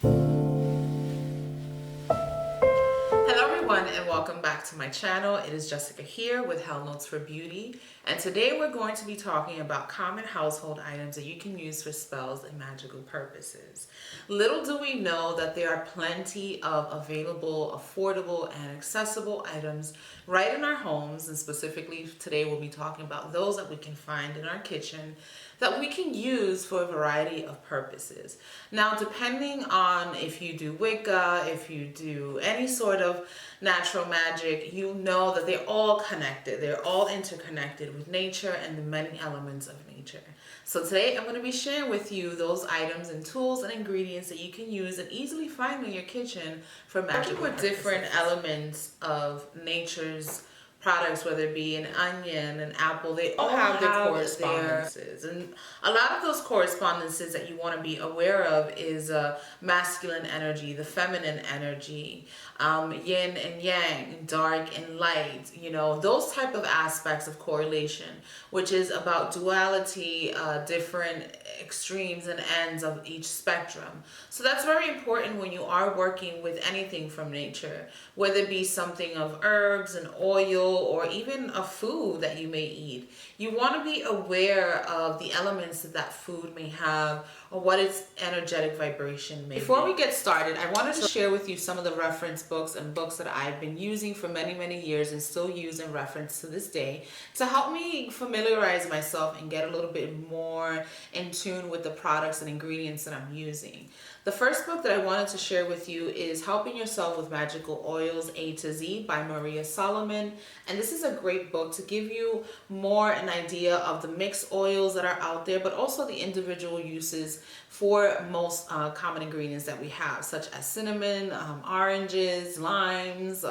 Hello everyone and welcome back to my channel. It is Jessica here with Hell Notes for Beauty, and today we're going to be talking about common household items that you can use for spells and magical purposes. Little do we know that there are plenty of available, affordable, and accessible items right in our homes, and specifically today we'll be talking about those that we can find in our kitchen that we can use for a variety of purposes. Now, depending on if you do Wicca, if you do any sort of natural magic, you know that they're all connected. They're all interconnected with nature and the many elements of nature. So today I'm going to be sharing with you those items and tools and ingredients that you can use and easily find in your kitchen for magical purposes. Different elements of nature's products, whether it be an onion, an apple, they all have their correspondences. And a lot of those correspondences that you want to be aware of is masculine energy, the feminine energy, yin and yang, dark and light, those type of aspects of correlation, which is about duality, different extremes and ends of each spectrum. So that's very important when you are working with anything from nature, whether it be something of herbs and oil or even a food that you may eat. You want to be aware of the elements that that food may have or what its energetic vibration may be. Before we get started, I wanted to share with you some of the reference books and books that I've been using for many, many years and still use in reference to this day to help me familiarize myself and get a little bit more in tune with the products and ingredients that I'm using. The first book that I wanted to share with you is Helping Yourself with Magical Oils A to Z by Maria Solomon. And this is a great book to give you more an idea of the mixed oils that are out there, but also the individual uses for most common ingredients that we have, such as cinnamon, oranges, limes,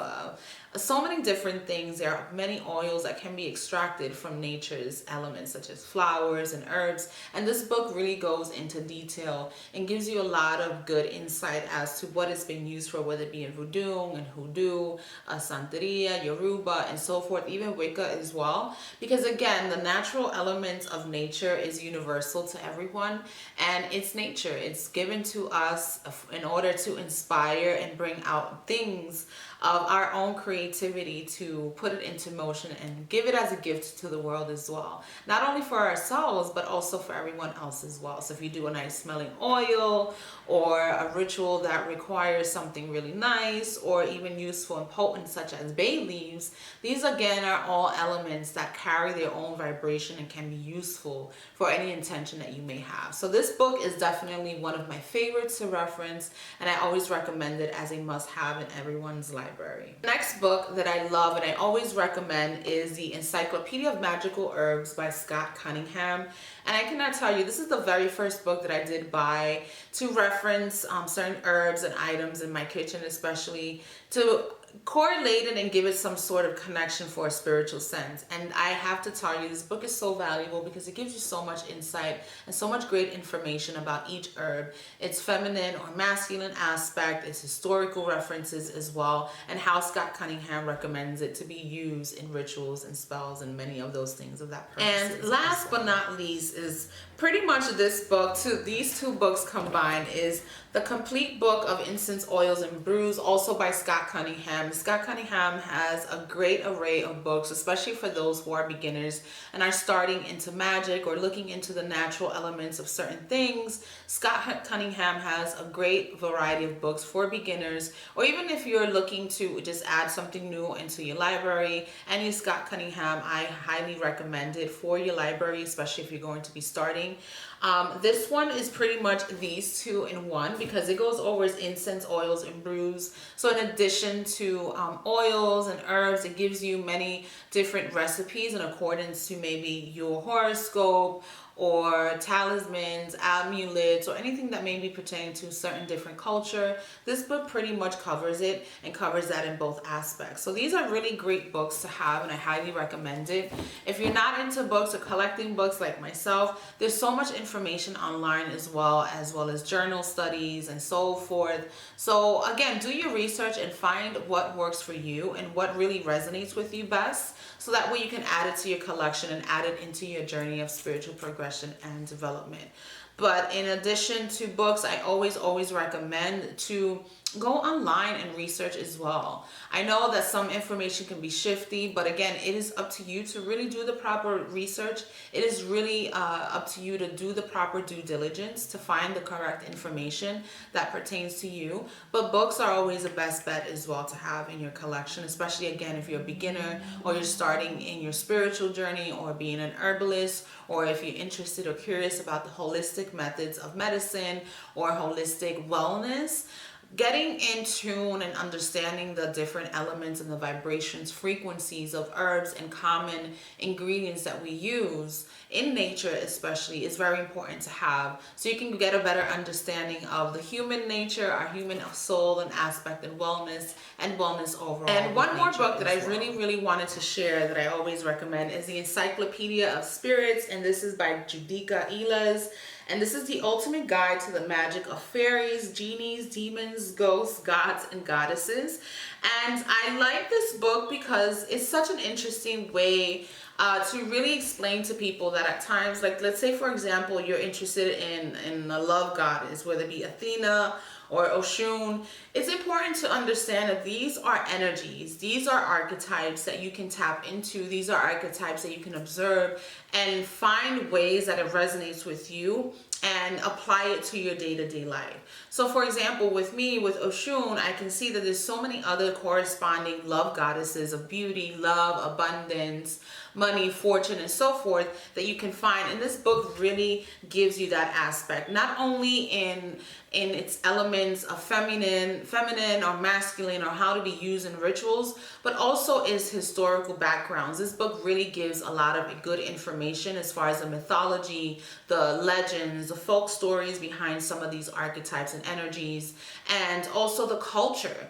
so many different things. There are many oils that can be extracted from nature's elements, such as flowers and herbs. And this book really goes into detail and gives you a lot of good insight as to what it's been used for, whether it be in voodoo and hoodoo, Santeria, Yoruba, and so forth, even Wicca as well. Because again, the natural elements of nature is universal to everyone, and it's nature. It's given to us in order to inspire and bring out things of our own creativity to put it into motion and give it as a gift to the world as well. Not only for ourselves, but also for everyone else as well. So if you do a nice smelling oil or a ritual that requires something really nice or even useful and potent, such as bay leaves, these again are all elements that carry their own vibration and can be useful for any intention that you may have. So this book is definitely one of my favorites to reference, and I always recommend it as a must-have in everyone's library. The next book that I love and I always recommend is the Encyclopedia of Magical Herbs by Scott Cunningham. And I cannot tell you, this is the very first book that I did buy to reference certain herbs and items in my kitchen, especially to correlate it and give it some sort of connection for a spiritual sense. And I have to tell you, this book is so valuable because it gives you so much insight and so much great information about each herb, its feminine or masculine aspect, its historical references as well, and how Scott Cunningham recommends it to be used in rituals and spells and many of those things of that purpose. And last but not least is pretty much this book. These two books combined is the complete book of incense oils and brews, also by Scott Cunningham. Scott Cunningham has a great array of books, especially for those who are beginners and are starting into magic or looking into the natural elements of certain things. Scott Cunningham has a great variety of books for beginners, or even if you're looking to just add something new into your library. Any Scott Cunningham, I highly recommend it for your library, especially if you're going to be starting. This one is pretty much these two in one because it goes over incense, oils, and brews. So in addition to oils and herbs, it gives you many different recipes in accordance to maybe your horoscope or talismans, amulets, or anything that may be pertaining to a certain different culture. This book pretty much covers it and covers that in both aspects. So these are really great books to have, and I highly recommend it. If you're not into books or collecting books like myself, there's so much information online as well as journal studies and so forth. So again, do your research and find what works for you and what really resonates with you best, so that way you can add it to your collection and add it into your journey of spiritual progression and development. But in addition to books, I always recommend to go online and research as well. I know that some information can be shifty, but again, it is up to you to really do the proper research. It is really up to you to do the proper due diligence to find the correct information that pertains to you. But books are always the best bet as well to have in your collection, especially again if you're a beginner or you're starting in your spiritual journey or being an herbalist, or if you're interested or curious about the holistic methods of medicine or holistic wellness. Getting in tune and understanding the different elements and the vibrations, frequencies of herbs and common ingredients that we use in nature especially is very important to have, so you can get a better understanding of the human nature, our human soul and aspect, and wellness overall. And one more book that I really wanted to share that I always recommend is the Encyclopedia of Spirits, and this is by Judica Iles. And this is the ultimate guide to the magic of fairies, genies, demons, ghosts, gods, and goddesses. And I like this book because it's such an interesting way to really explain to people that at times, like let's say for example, you're interested in a love goddess, whether it be Athena or Oshun. It's important to understand that these are energies, these are archetypes that you can tap into, these are archetypes that you can observe and find ways that it resonates with you and apply it to your day-to-day life. So for example, with me, with Oshun, I can see that there's so many other corresponding love goddesses of beauty, love, abundance, money, fortune, and so forth that you can find. And this book really gives you that aspect, not only in its elements of feminine or masculine, or how to be used in rituals, but also its historical backgrounds. This book really gives a lot of good information as far as the mythology, the legends, the folk stories behind some of these archetypes and energies, and also the culture.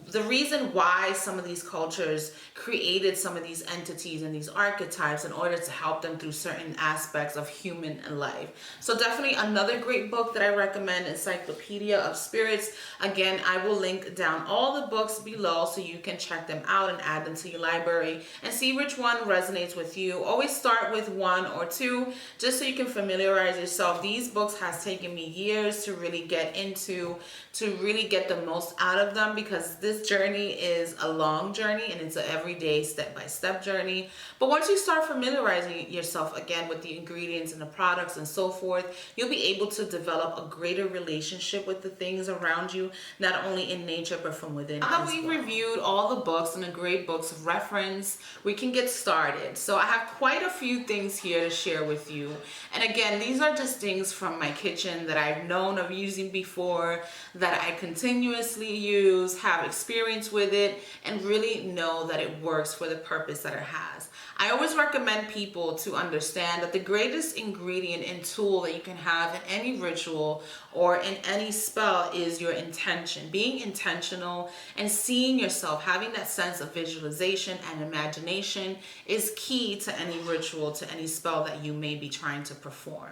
The reason why some of these cultures created some of these entities and these archetypes in order to help them through certain aspects of human life. So definitely another great book that I recommend, Encyclopedia of Spirits. Again, I will link down all the books below so you can check them out and add them to your library and see which one resonates with you. Always start with one or two just so you can familiarize yourself. These books has taken me years to really get into, to really get the most out of them, because this journey is a long journey and it's an everyday step-by-step journey. But once you start familiarizing yourself again with the ingredients and the products and so forth, you'll be able to develop a greater relationship with the things around you, not only in nature but from within. Now that we've reviewed all the books and the great books of reference, we can get started. So I have quite a few things here to share with you. And again, these are just things from my kitchen that I've known of using before, that I continuously use, have experience with it, and really know that it works for the purpose that it has. I always recommend people to understand that the greatest ingredient and tool that you can have in any ritual or in any spell is your intention. Being intentional and seeing yourself, having that sense of visualization and imagination is key to any ritual, to any spell that you may be trying to perform.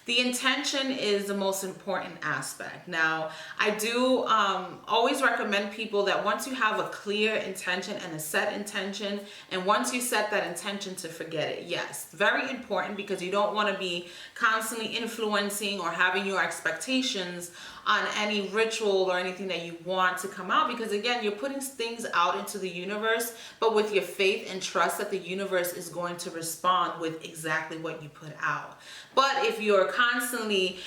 The intention is the most important aspect. Now, I do always recommend people that once you have a clear intention and a set intention, and once you set that intention, to forget it. Yes, very important, because you don't want to be constantly influencing or having your expectations on any ritual or anything that you want to come out, because again, you're putting things out into the universe, but with your faith and trust that the universe is going to respond with exactly what you put out. But if you're constantly,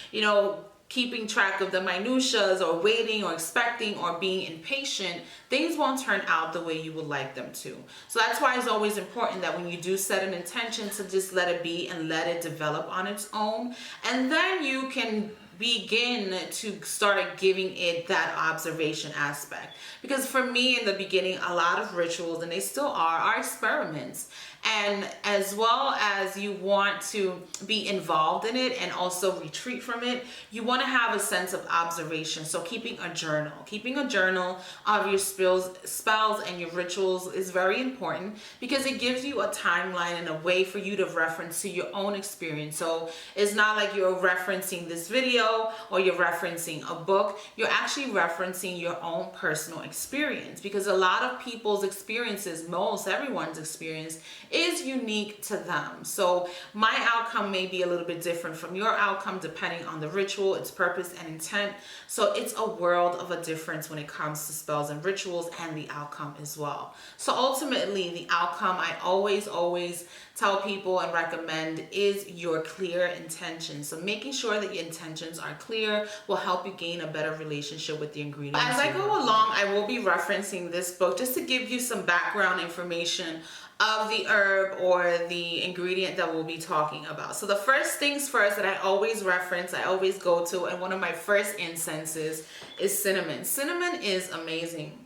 keeping track of the minutiae or waiting or expecting or being impatient, things won't turn out the way you would like them to. So that's why it's always important that when you do set an intention, to just let it be and let it develop on its own. And then you can begin to start giving it that observation aspect. Because for me in the beginning, a lot of rituals, and they still are experiments. And as well as you want to be involved in it and also retreat from it, you want to have a sense of observation. So keeping a journal of your spells and your rituals is very important, because it gives you a timeline and a way for you to reference to your own experience. So it's not like you're referencing this video or you're referencing a book. You're actually referencing your own personal experience, because a lot of people's experiences, most everyone's experience, is unique to them. So my outcome may be a little bit different from your outcome depending on the ritual, its purpose and intent. So it's a world of a difference when it comes to spells and rituals and the outcome as well. So ultimately, the outcome I always tell people and recommend is your clear intention. So making sure that your intentions are clear will help you gain a better relationship with the ingredients. As I go along, I will be referencing this book just to give you some background information of the herb or the ingredient that we'll be talking about. So the first things first that I always reference, I always go to, and one of my first incenses is cinnamon. Cinnamon is amazing,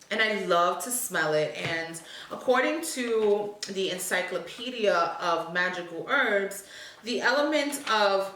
and I love to smell it. And according to the Encyclopedia of Magical Herbs, the element of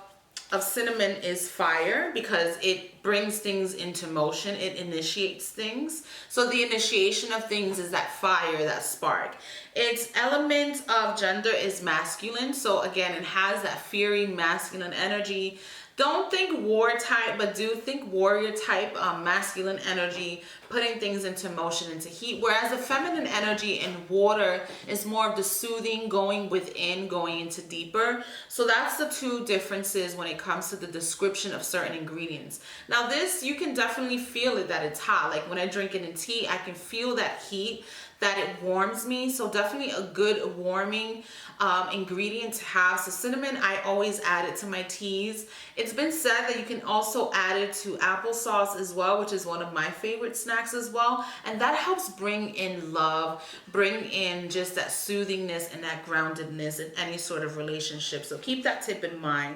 cinnamon is fire because it brings things into motion. It initiates things. So the initiation of things is that fire, that spark. Its element of gender is masculine. So again, it has that fiery masculine energy. Don't think war type, but do think warrior type, masculine energy, putting things into motion, into heat. Whereas the feminine energy in water is more of the soothing, going within, going into deeper. So that's the two differences when it comes to the description of certain ingredients. Now this, you can definitely feel it that it's hot. Like when I drink it in tea, I can feel that heat, that it warms me. So definitely a good warming ingredient to have. So cinnamon, I always add it to my teas. It's been said that you can also add it to applesauce as well, which is one of my favorite snacks as well. And that helps bring in love, bring in just that soothingness and that groundedness in any sort of relationship. So keep that tip in mind.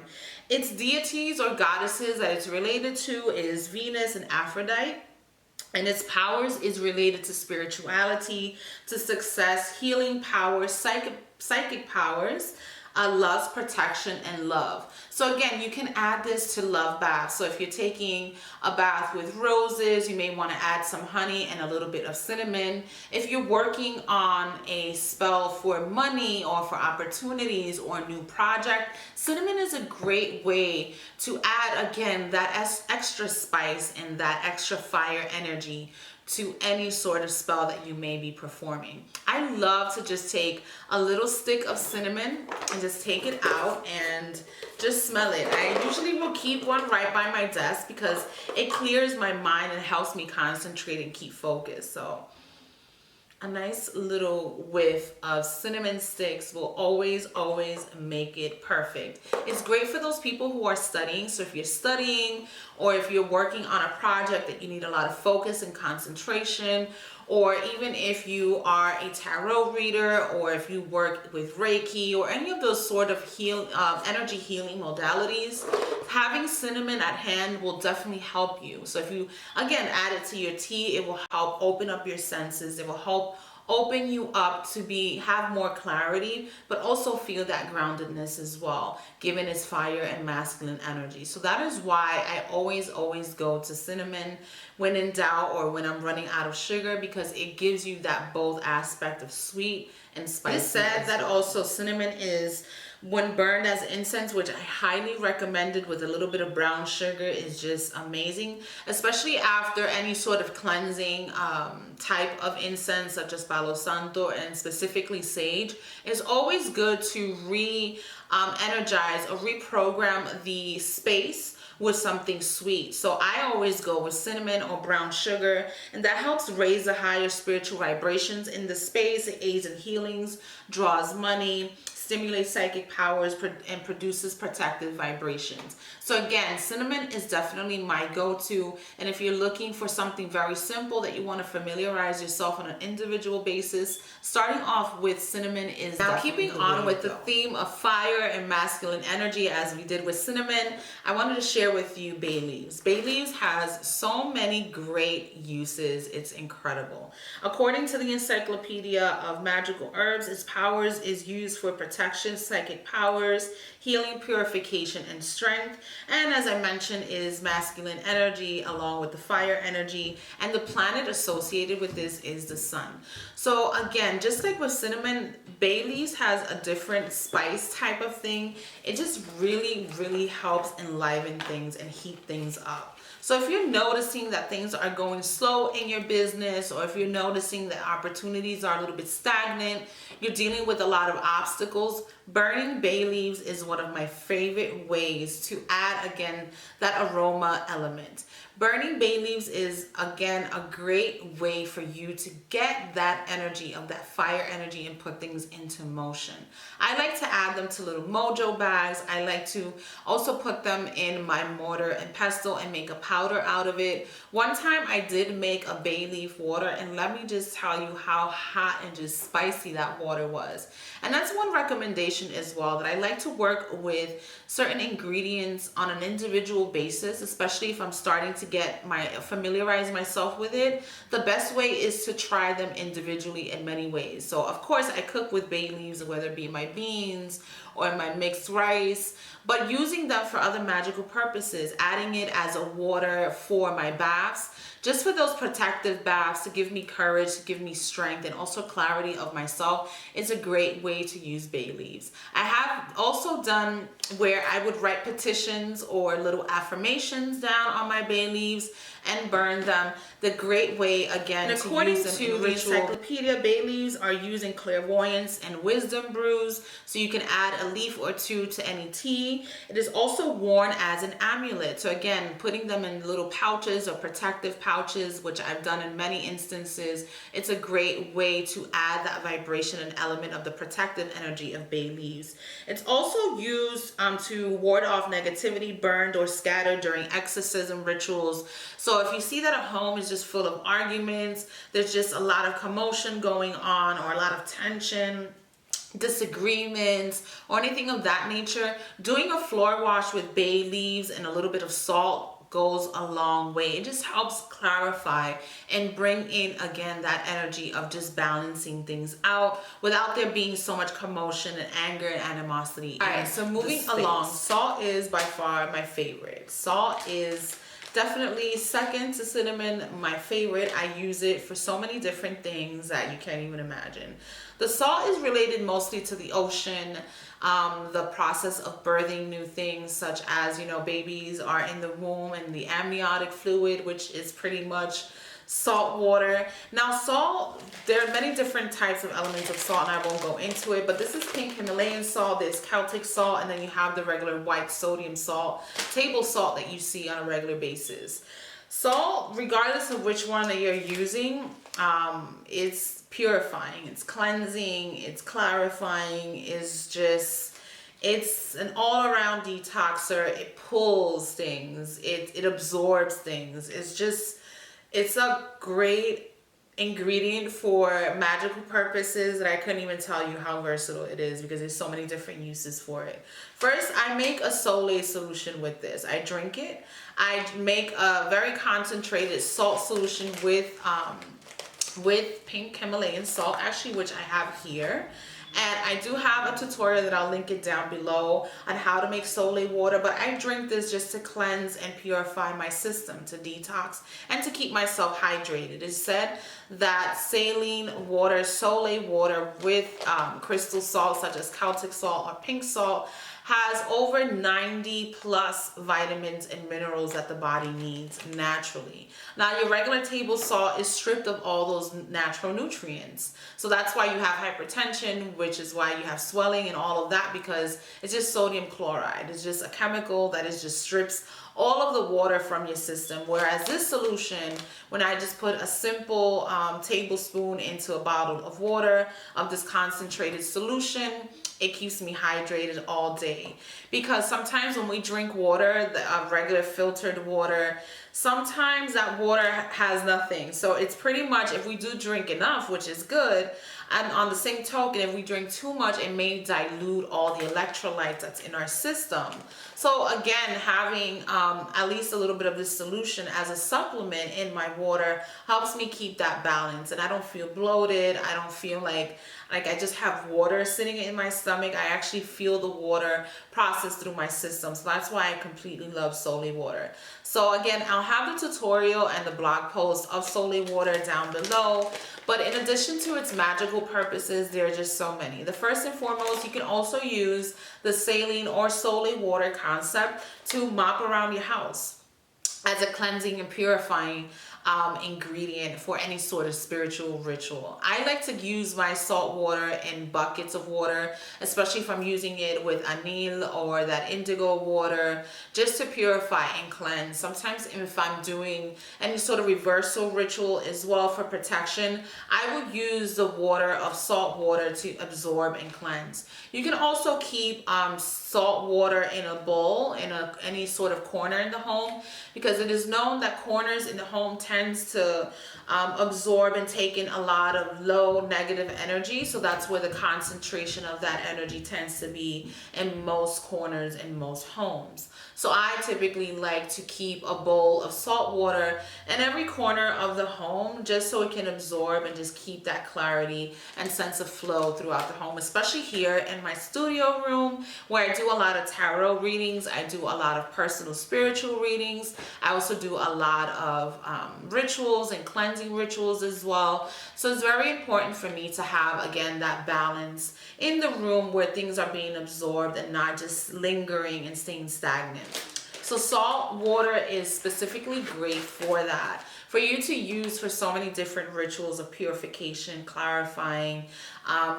Its deities or goddesses that it's related to is Venus and Aphrodite. And its powers is related to spirituality, to success, healing powers, psychic powers, love's protection, and love. So again, you can add this to love baths. So if you're taking a bath with roses, you may want to add some honey and a little bit of cinnamon. If you're working on a spell for money or for opportunities or a new project, cinnamon is a great way to add, again, that extra spice and that extra fire energy to any sort of spell that you may be performing. I love to just take a little stick of cinnamon and just take it out and just smell it. I usually will keep one right by my desk because it clears my mind and helps me concentrate and keep focused. So a nice little whiff of cinnamon sticks will always make it perfect. It's great for those people who are studying. So if you're studying or if you're working on a project that you need a lot of focus and concentration, or even if you are a tarot reader, or if you work with Reiki or any of those sort of energy healing modalities, having cinnamon at hand will definitely help you. So if you, again, add it to your tea, it will help open up your senses. It will help open you up to have more clarity, but also feel that groundedness as well, given its fire and masculine energy. So that is why I always go to cinnamon when in doubt or when I'm running out of sugar, because it gives you that both aspect of sweet and spicy. It's said that also cinnamon is, when burned as incense, which I highly recommended with a little bit of brown sugar, is just amazing, especially after any sort of cleansing type of incense such as Palo Santo and specifically sage. It's always good to energize or reprogram the space with something sweet. So I always go with cinnamon or brown sugar, and that helps raise the higher spiritual vibrations in the space. It aids in healings, draws money, stimulates psychic powers, and produces protective vibrations. So again, cinnamon is definitely my go-to. And if you're looking for something very simple that you want to familiarize yourself on an individual basis, starting off with cinnamon is now keeping on with the theme of fire and masculine energy as we did with cinnamon. I wanted to share with you bay leaves. Bay leaves has so many great uses. It's incredible. According to the Encyclopedia of Magical Herbs, its powers is used for protection, psychic powers, healing, purification, and strength. And as I mentioned, is masculine energy along with the fire energy. And the planet associated with this is the sun. So again, just like with cinnamon, bay leaves has a different spice type of thing. It just really helps enliven things and heat things up. So if you're noticing that things are going slow in your business, or if you're noticing that opportunities are a little bit stagnant, you're dealing with a lot of obstacles, burning bay leaves is one of my favorite ways to add, again, that aroma element. Burning bay leaves is, again, a great way for you to get that energy of that fire energy and put things into motion. I like to add them to little mojo bags. I like to also put them in my mortar and pestle and make a powder out of it. One time I did make a bay leaf water, and let me just tell you how hot and just spicy that water was. And that's one recommendation as well, that I like to work with certain ingredients on an individual basis, especially if I'm starting to familiarize myself with it. The best way is to try them individually in many ways. So of course I cook with bay leaves, whether it be my beans or my mixed rice, but using them for other magical purposes, adding it as a water for my baths, just for those protective baths, to give me courage, to give me strength, and also clarity of myself, is a great way to use bay leaves. I have also done where I would write petitions or little affirmations down on my bay leaves and burn them. The great way, again, and according to the Encyclopedia, bay leaves are used in clairvoyance and wisdom brews, so you can add a leaf or two to any tea. It is also worn as an amulet. So again, putting them in little pouches or protective pouches, which I've done in many instances, it's a great way to add that vibration and element of the protective energy of bay leaves. It's also used to ward off negativity burned or scattered during exorcism rituals. So if you see that a home is just full of arguments, there's just a lot of commotion going on, or a lot of tension, disagreements, or anything of that nature, doing a floor wash with bay leaves and a little bit of salt goes a long way. It just helps clarify and bring in, again, that energy of just balancing things out without there being so much commotion and anger and animosity. All right, so moving along, salt is by far my favorite. Salt is definitely second to cinnamon, my favorite. I use it for so many different things that you can't even imagine. The salt is related mostly to the ocean, the process of birthing new things, such as, babies are in the womb, and the amniotic fluid, which is pretty much salt water. Now salt, there are many different types of elements of salt, and I won't go into it, but this is pink Himalayan salt, there's Celtic salt, and then you have the regular white sodium salt, table salt that you see on a regular basis. Salt, regardless of which one that you're using, it's purifying, it's cleansing, it's clarifying, it's an all-around detoxer. It pulls things, it absorbs things. It's a great ingredient for magical purposes that I couldn't even tell you how versatile it is, because there's so many different uses for it. First, I make a Soleil solution with this. I drink it. I make a very concentrated salt solution with pink Himalayan salt, actually, which I have here. And I do have a tutorial that I'll link it down below on how to make Soleil water, but I drink this just to cleanse and purify my system, to detox, and to keep myself hydrated. It's said that saline water, Soleil water with crystal salt such as Celtic salt or pink salt has over 90 plus vitamins and minerals that the body needs naturally. Now, your regular table salt is stripped of all those natural nutrients. So that's why you have hypertension, which is why you have swelling and all of that, because it's just sodium chloride. It's just a chemical that just strips all of the water from your system. Whereas this solution, when I just put a simple tablespoon into a bottle of water of this concentrated solution, it keeps me hydrated all day. Because sometimes when we drink water, the regular filtered water, sometimes that water has nothing. So it's pretty much, if we do drink enough, which is good, and on the same token, if we drink too much, it may dilute all the electrolytes that's in our system. So again, having at least a little bit of this solution as a supplement in my water helps me keep that balance, and I don't feel bloated. I don't feel like I just have water sitting in my stomach. I actually feel the water process through my system. So that's why I completely love Soleil water. So again, I'll have the tutorial and the blog post of Soleil water down below. But in addition to its magical purposes, there are just so many. The first and foremost, you can also use the saline or Soleil water concept to mop around your house. as a cleansing and purifying ingredient for any sort of spiritual ritual. I like to use my salt water in buckets of water, especially if I'm using it with anil or that indigo water, just to purify and cleanse. Sometimes if I'm doing any sort of reversal ritual as well for protection, I will use the water of salt water to absorb and cleanse. You can also keep salt water in a bowl in any sort of corner in the home, because it is known that corners in the home tends to absorb and take in a lot of low negative energy. So that's where the concentration of that energy tends to be in most corners in most homes. So I typically like to keep a bowl of salt water in every corner of the home, just so it can absorb and just keep that clarity and sense of flow throughout the home, especially here in my studio room where I do a lot of tarot readings. I do a lot of personal spiritual readings. I also do a lot of rituals and cleansing rituals as well. So it's very important for me to have, again, that balance in the room where things are being absorbed and not just lingering and staying stagnant. So salt water is specifically great for that, for you to use for so many different rituals of purification, clarifying,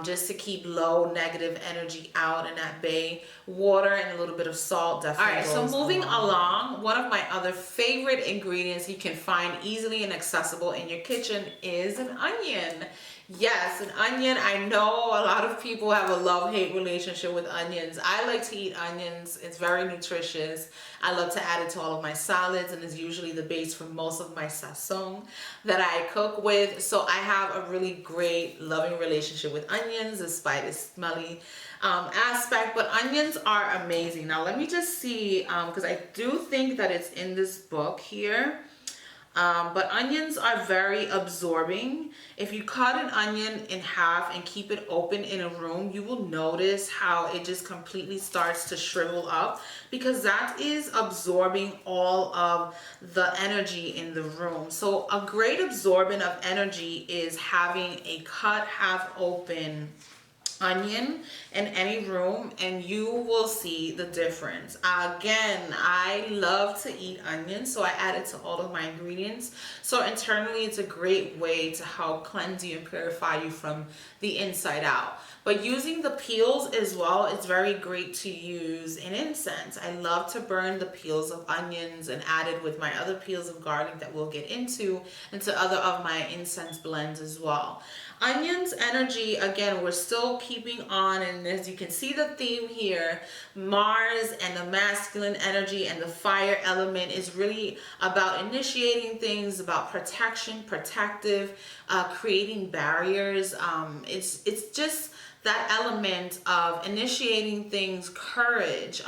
just to keep low negative energy out and at bay. Water and a little bit of salt definitely. All right, so moving along, one of my other favorite ingredients you can find easily and accessible in your kitchen is an onion. Yes, an onion. I know a lot of people have a love-hate relationship with onions. I like to eat onions. It's very nutritious. I love to add it to all of my salads, and it's usually the base for most of my sazon that I cook with. So I have a really great, loving relationship with onions, despite its smelly aspect. But onions are amazing. Now let me just see, because I do think that it's in this book here. But onions are very absorbing. If you cut an onion in half and keep it open in a room, you will notice how it just completely starts to shrivel up, because that is absorbing all of the energy in the room. So a great absorbent of energy is having a cut half open onion in any room, and you will see the difference. Again, I love to eat onions, so I add it to all of my ingredients. So internally, it's a great way to help cleanse you and purify you from the inside out. But using the peels as well, it's very great to use in incense. I love to burn the peels of onions and add it with my other peels of garlic that we'll get into other of my incense blends as well. Onions energy, again, we're still keeping on, and as you can see the theme here, Mars and the masculine energy and the fire element is really about initiating things, about protection, protective, creating barriers. It's just that element of initiating things, courage,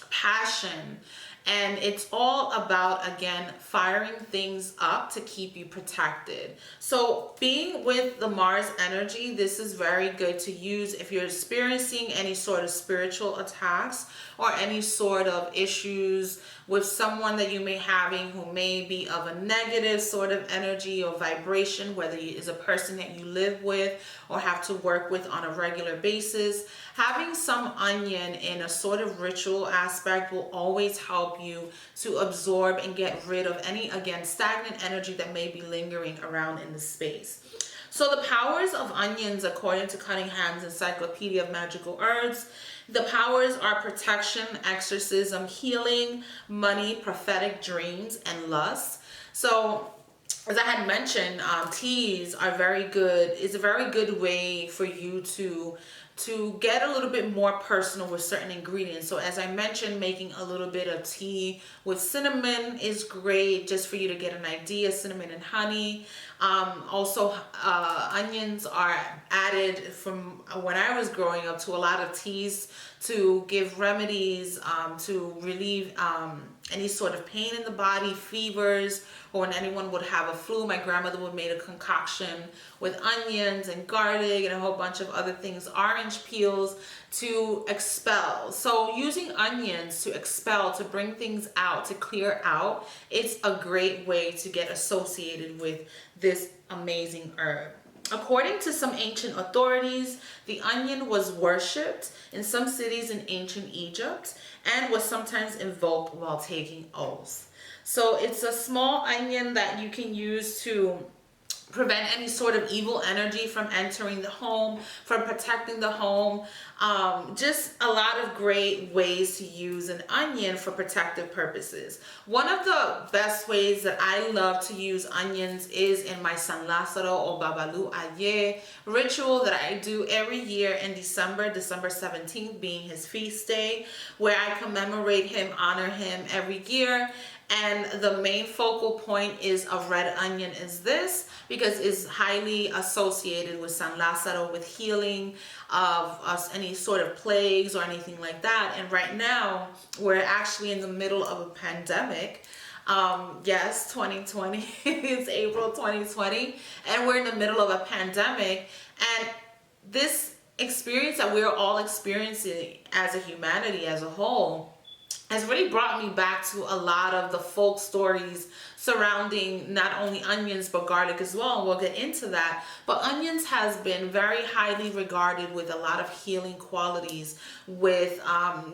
passion. And it's all about, again, firing things up to keep you protected. So being with the Mars energy, this is very good to use if you're experiencing any sort of spiritual attacks or any sort of issues with someone that you may having who may be of a negative sort of energy or vibration, whether it is a person that you live with or have to work with on a regular basis. Having some onion in a sort of ritual aspect will always help you to absorb and get rid of any, again, stagnant energy that may be lingering around in the space. So the powers of onions, according to Cunningham's Encyclopedia of Magical Herbs, the powers are protection, exorcism, healing, money, prophetic dreams, and lust. So as I had mentioned, teas are very good. It's a very good way for you to get a little bit more personal with certain ingredients. So as I mentioned, making a little bit of tea with cinnamon is great, just for you to get an idea. Cinnamon and honey. Also, onions are added from when I was growing up to a lot of teas to give remedies, to relieve any sort of pain in the body, fevers, or when anyone would have a flu, my grandmother would make a concoction with onions and garlic and a whole bunch of other things, orange peels, to expel. So using onions to expel, to bring things out, to clear out, it's a great way to get associated with this amazing herb. According to some ancient authorities, the onion was worshipped in some cities in ancient Egypt and was sometimes invoked while taking oaths. So it's a small onion that you can use to prevent any sort of evil energy from entering the home, from protecting the home. Just a lot of great ways to use an onion for protective purposes. One of the best ways that I love to use onions is in my San Lazaro or Babalu Aye ritual that I do every year in December 17th being his feast day, where I commemorate him, honor him every year. And the main focal point is of red onion is this, because it's highly associated with San Lazaro, with healing of any sort of plagues or anything like that. And right now, we're actually in the middle of a pandemic. Yes, 2020, it's April 2020, and we're in the middle of a pandemic. And this experience that we're all experiencing as a humanity, as a whole, has really brought me back to a lot of the folk stories surrounding not only onions but garlic as well, and we'll get into that. But onions has been very highly regarded with a lot of healing qualities, with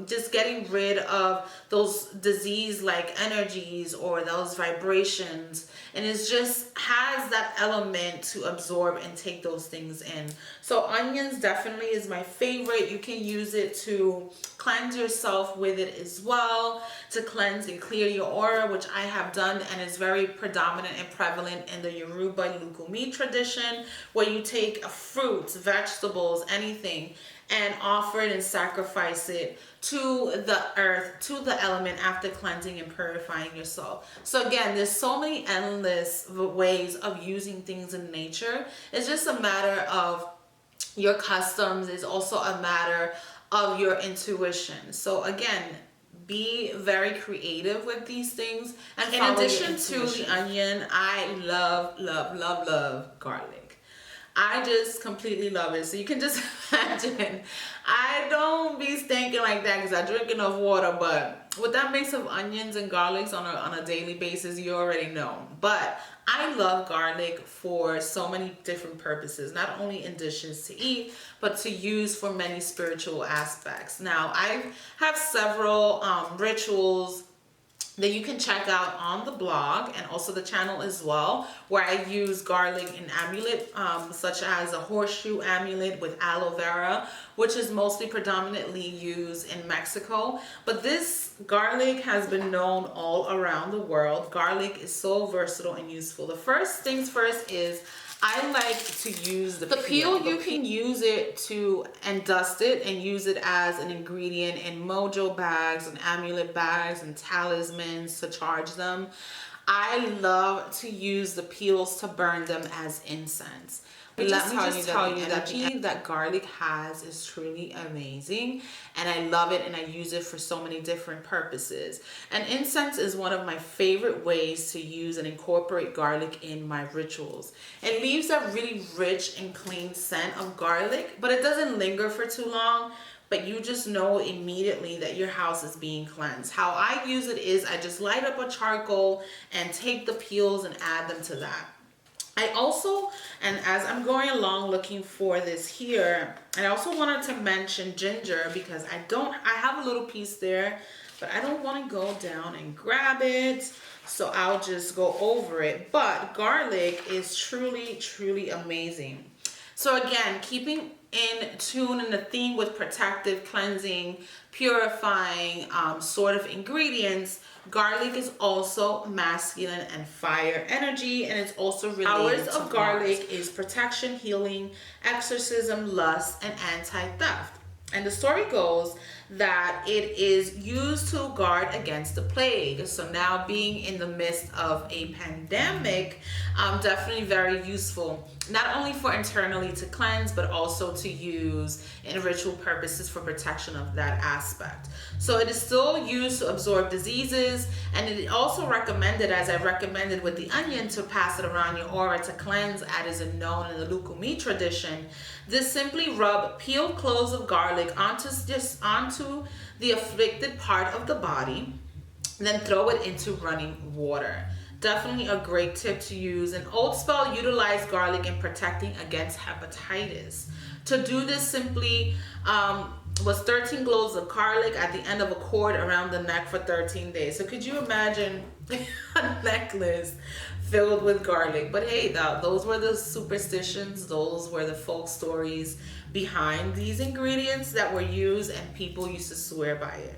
just getting rid of those disease-like energies or those vibrations, and it just has that element to absorb and take those things in. So onions definitely is my favorite. You can use it to cleanse yourself with it as well, to cleanse and clear your aura, which I have done, and is very predominant and prevalent in the Yoruba Lukumi tradition, where you take fruits, vegetables, anything, and offer it and sacrifice it to the earth, to the element, after cleansing and purifying yourself. So again, there's so many endless ways of using things in nature. It's just a matter of your customs. Is also a matter of your intuition. So again, be very creative with these things. And in addition to the onion, I love garlic. I just completely love it. So you can just imagine, I don't be stinking like that because I drink enough water, but with that mix of onions and garlics on a daily basis, you already know. But I love garlic for so many different purposes, not only in dishes to eat, but to use for many spiritual aspects. Now, I have several rituals that you can check out on the blog and also the channel as well, where I use garlic in amulet, such as a horseshoe amulet with aloe vera, which is mostly predominantly used in Mexico. But this garlic has been known all around the world. Garlic is so versatile and useful. The first things first is I like to use the peel. You can use it to and dust it and use it as an ingredient in mojo bags and amulet bags and talismans to charge them. I love to use the peels to burn them as incense. Let me just tell you that the energy that garlic has is truly amazing, and I love it, and I use it for so many different purposes. And incense is one of my favorite ways to use and incorporate garlic in my rituals. It leaves a really rich and clean scent of garlic, but it doesn't linger for too long. But you just know immediately that your house is being cleansed. How I use it is I just light up a charcoal and take the peels and add them to that. I also, and as I'm going along looking for this here, I also wanted to mention ginger, because I have a little piece there, but I don't want to go down and grab it, so I'll just go over it. But garlic is truly, truly amazing. So again, keeping in tune in the theme with protective, cleansing, purifying sort of ingredients, garlic is also masculine and fire energy, and it's also related Hours to of garlic Mars. Is protection, healing, exorcism, lust, and anti-theft. And the story goes that it is used to guard against the plague. So now, being in the midst of a pandemic, definitely very useful, not only for internally to cleanse, but also to use in ritual purposes for protection of that aspect. So it is still used to absorb diseases, and it is also recommended, as I recommended with the onion, to pass it around your aura to cleanse, as is known in the Lukumi tradition. This simply rub peeled cloves of garlic onto the afflicted part of the body, then throw it into running water. Definitely a great tip to use. And Old Spell utilized garlic in protecting against hepatitis. To do this, simply was 13 cloves of garlic at the end of a cord around the neck for 13 days. So could you imagine a necklace filled with garlic? But hey, those were the superstitions. Those were the folk stories behind these ingredients that were used, and people used to swear by it.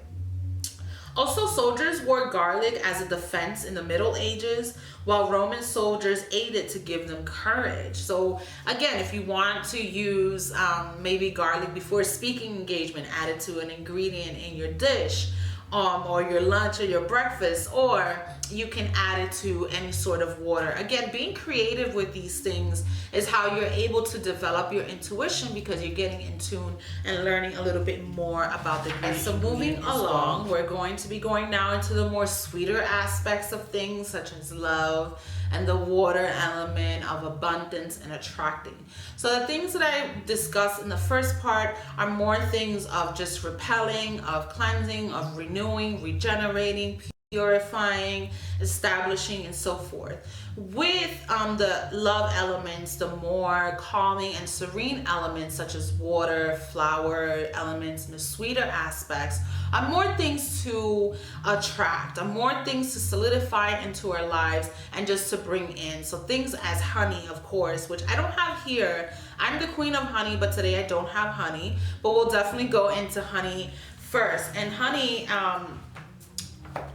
Also, soldiers wore garlic as a defense in the Middle Ages, while Roman soldiers ate it to give them courage. So again, if you want to use maybe garlic before a speaking engagement, add it to an ingredient in your dish, or your lunch or your breakfast, or you can add it to any sort of water. Again, being creative with these things is how you're able to develop your intuition, because you're getting in tune and learning a little bit more about the beauty. So moving along, we're going to be going now into the more sweeter aspects of things, such as love and the water element of abundance and attracting. So the things that I discussed in the first part are more things of just repelling, of cleansing, of renewing, regenerating, purifying, establishing, and so forth. With the love elements, the more calming and serene elements such as water, flower elements, and the sweeter aspects are more things to attract, are more things to solidify into our lives and just to bring in. So things as honey, of course, which I don't have here. I'm the queen of honey, but today I don't have honey, but we'll definitely go into honey first. And honey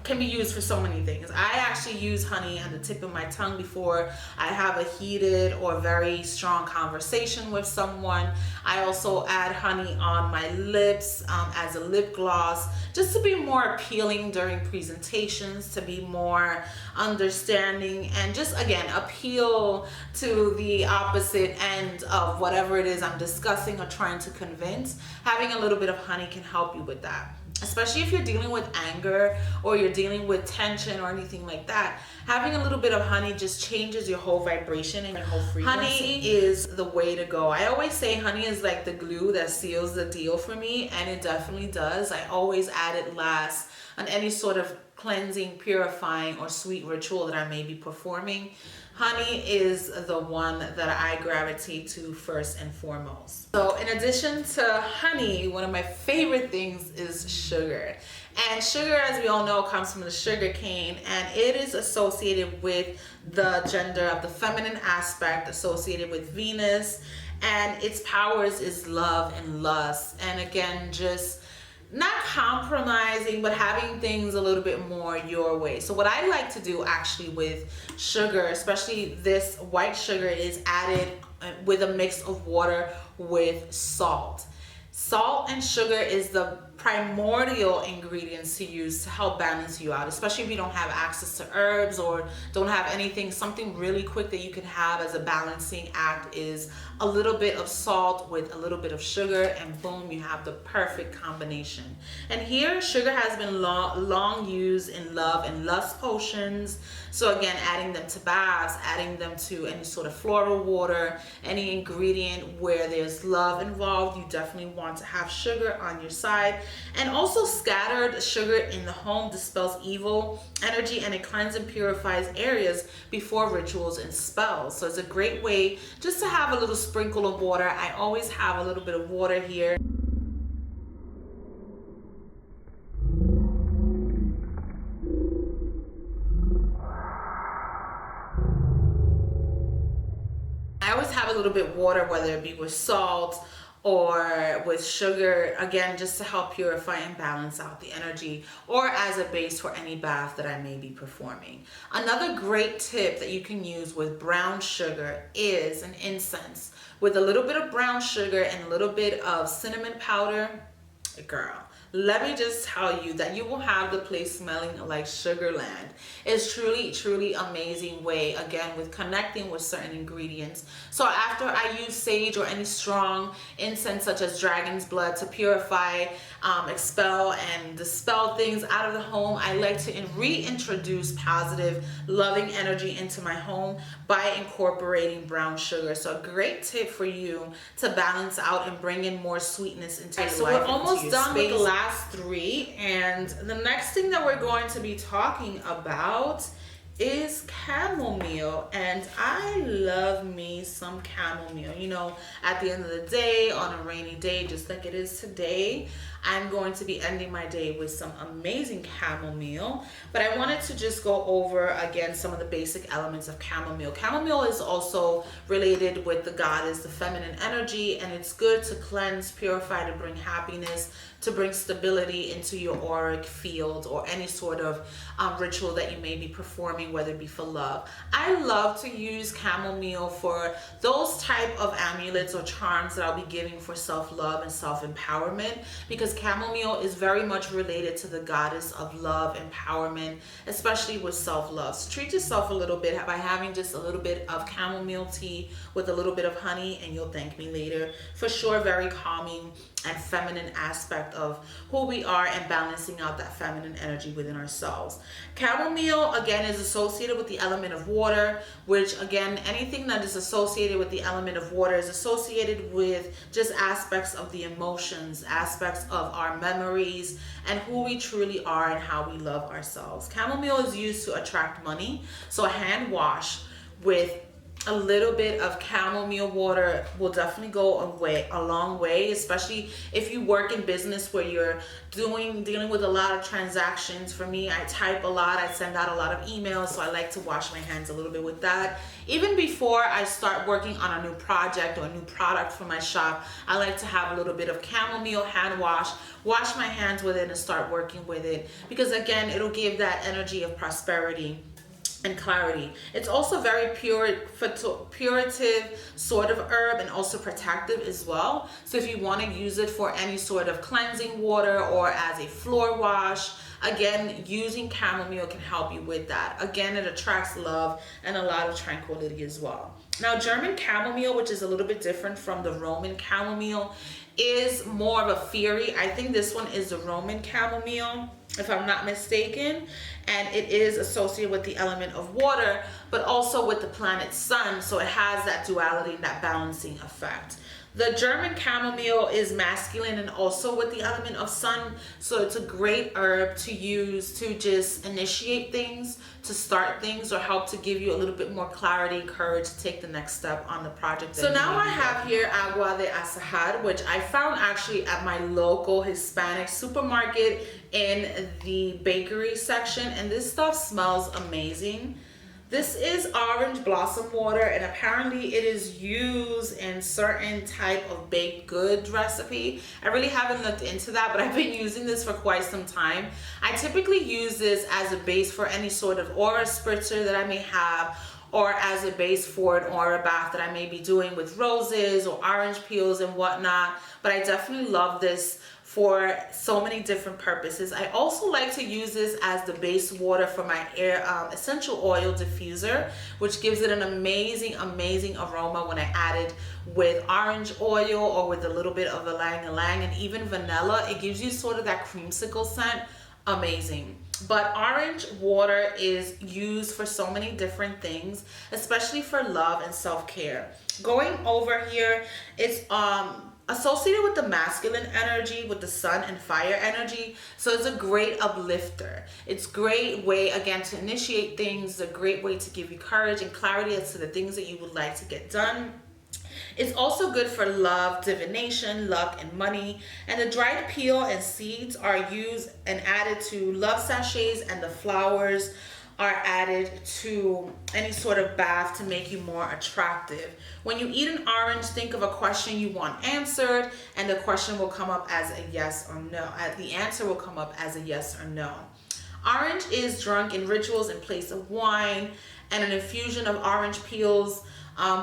can be used for so many things. I actually use honey on the tip of my tongue before I have a heated or very strong conversation with someone. I also add honey on my lips as a lip gloss, just to be more appealing during presentations, to be more understanding, and just again appeal to the opposite end of whatever it is I'm discussing or trying to convince. Having a little bit of honey can help you with that. Especially if you're dealing with anger or you're dealing with tension or anything like that, having a little bit of honey just changes your whole vibration and your whole frequency. Honey is the way to go. I always say honey is like the glue that seals the deal for me, and it definitely does. I always add it last on any sort of cleansing, purifying, or sweet ritual that I may be performing. Honey is the one that I gravitate to first and foremost. So in addition to honey, one of my favorite things is sugar. And sugar, as we all know, comes from the sugar cane, and it is associated with the gender of the feminine aspect, associated with Venus, and its powers is love and lust. And again, just not compromising, but having things a little bit more your way. So what I like to do actually with sugar, especially this white sugar, is added with a mix of water with salt. Salt and sugar is the primordial ingredients to use to help balance you out, especially if you don't have access to herbs or don't have anything. Something really quick that you can have as a balancing act is a little bit of salt with a little bit of sugar, and boom, you have the perfect combination. And here, sugar has been long used in love and lust potions. So again, adding them to baths, adding them to any sort of floral water, any ingredient where there's love involved, you definitely want to have sugar on your side. And also, scattered sugar in the home dispels evil energy, and it cleanses and purifies areas before rituals and spells. So it's a great way just to have a little sprinkle of water. I always have a little bit of water here. I always have a little bit of water, whether it be with salt or with sugar, again, just to help purify and balance out the energy, or as a base for any bath that I may be performing. Another great tip that you can use with brown sugar is an incense. With a little bit of brown sugar and a little bit of cinnamon powder, girl, let me just tell you that you will have the place smelling like Sugarland. It's truly, truly amazing way, again, with connecting with certain ingredients. So after I use sage or any strong incense such as dragon's blood to purify, expel, and dispel things out of the home, I like to reintroduce positive, loving energy into my home by incorporating brown sugar. So a great tip for you to balance out and bring in more sweetness into your life. So we're almost done with the last three, and the next thing that we're going to be talking about is chamomile, and I love me some chamomile. You know, at the end of the day, on a rainy day just like it is today, I'm going to be ending my day with some amazing chamomile. But I wanted to just go over again some of the basic elements of chamomile. Chamomile is also related with the goddess, the feminine energy, and it's good to cleanse, purify, to bring happiness, to bring stability into your auric field, or any sort of ritual that you may be performing, whether it be for love. I love to use chamomile for those type of amulets or charms that I'll be giving for self-love and self-empowerment, because chamomile is very much related to the goddess of love, empowerment, especially with self-love. So treat yourself a little bit by having just a little bit of chamomile tea with a little bit of honey, and you'll thank me later. For sure, very calming and feminine aspect of who we are, and balancing out that feminine energy within ourselves. Chamomile again is associated with the element of water, which again, anything that is associated with the element of water is associated with just aspects of the emotions, aspects of our memories, and who we truly are and how we love ourselves. Chamomile is used to attract money, so a hand wash with a little bit of chamomile water will definitely go a long way, especially if you work in business where you're dealing with a lot of transactions. For me, I type a lot, I send out a lot of emails, so I like to wash my hands a little bit with that. Even before I start working on a new project or a new product for my shop, I like to have a little bit of chamomile hand wash my hands with it and start working with it, because again, it'll give that energy of prosperity and clarity. It's also very purative sort of herb, and also protective as well. So if you want to use it for any sort of cleansing water or as a floor wash, again, using chamomile can help you with that. Again, it attracts love and a lot of tranquility as well. Now, German chamomile, which is a little bit different from the Roman chamomile, is more of a fairy. I think this one is the Roman chamomile, if I'm not mistaken, and it is associated with the element of water, but also with the planet sun, so it has that duality and that balancing effect. The German chamomile is masculine and also with the element of sun, so it's a great herb to use to just initiate things, to start things, or help to give you a little bit more clarity, courage to take the next step on the project. So now I have here agua de azahar, which I found actually at my local Hispanic supermarket in the bakery section, and this stuff smells amazing. This is orange blossom water, and apparently it is used in certain type of baked good recipe. I really haven't looked into that, but I've been using this for quite some time. I typically use this as a base for any sort of aura spritzer that I may have, or as a base for an aura bath that I may be doing with roses or orange peels and whatnot. But I definitely love this for so many different purposes. I also like to use this as the base water for my essential oil diffuser, which gives it an amazing aroma when I add it with orange oil or with a little bit of ylang-ylang and even vanilla. It gives you sort of that creamsicle scent. Amazing. But orange water is used for so many different things, especially for love and self-care. Going over here, it's associated with the masculine energy, with the sun and fire energy. So it's a great uplifter. It's a great way, again, to initiate things, a great way to give you courage and clarity as to the things that you would like to get done. It's also good for love, divination, luck, and money. And the dried peel and seeds are used and added to love sachets, and the flowers are added to any sort of bath to make you more attractive. When you eat an orange, think of a question you want answered, and the question will come up as a yes or no. The answer will come up as a yes or no. Orange is drunk in rituals in place of wine, and an infusion of orange peels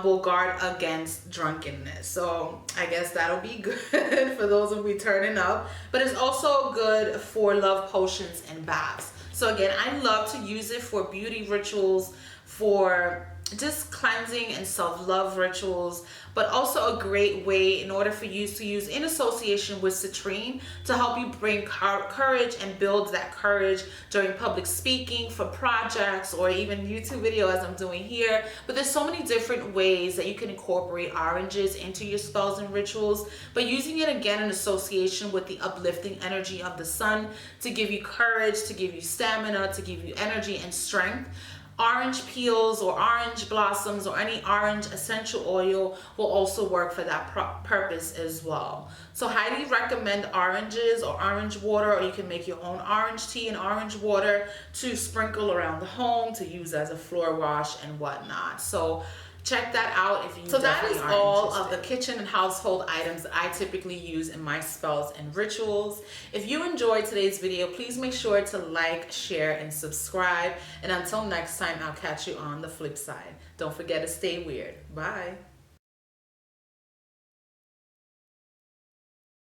will guard against drunkenness. So I guess that'll be good for those of you turning up. But it's also good for love potions and baths. So again, I love to use it for beauty rituals, for just cleansing and self-love rituals, but also a great way in order for you to use in association with citrine to help you bring courage and build that courage during public speaking, for projects, or even YouTube video as I'm doing here. But there's so many different ways that you can incorporate oranges into your spells and rituals, but using it again in association with the uplifting energy of the sun to give you courage, to give you stamina, to give you energy and strength. orange peels or orange blossoms or any orange essential oil will also work for that purpose as well. So highly recommend oranges or orange water, or you can make your own orange tea and orange water to sprinkle around the home to use as a floor wash and whatnot. So check that out if you So that is all of the kitchen and household items that I typically use in my spells and rituals. If you enjoyed today's video, please make sure to like, share, and subscribe. And until next time, I'll catch you on the flip side. Don't forget to stay weird. Bye.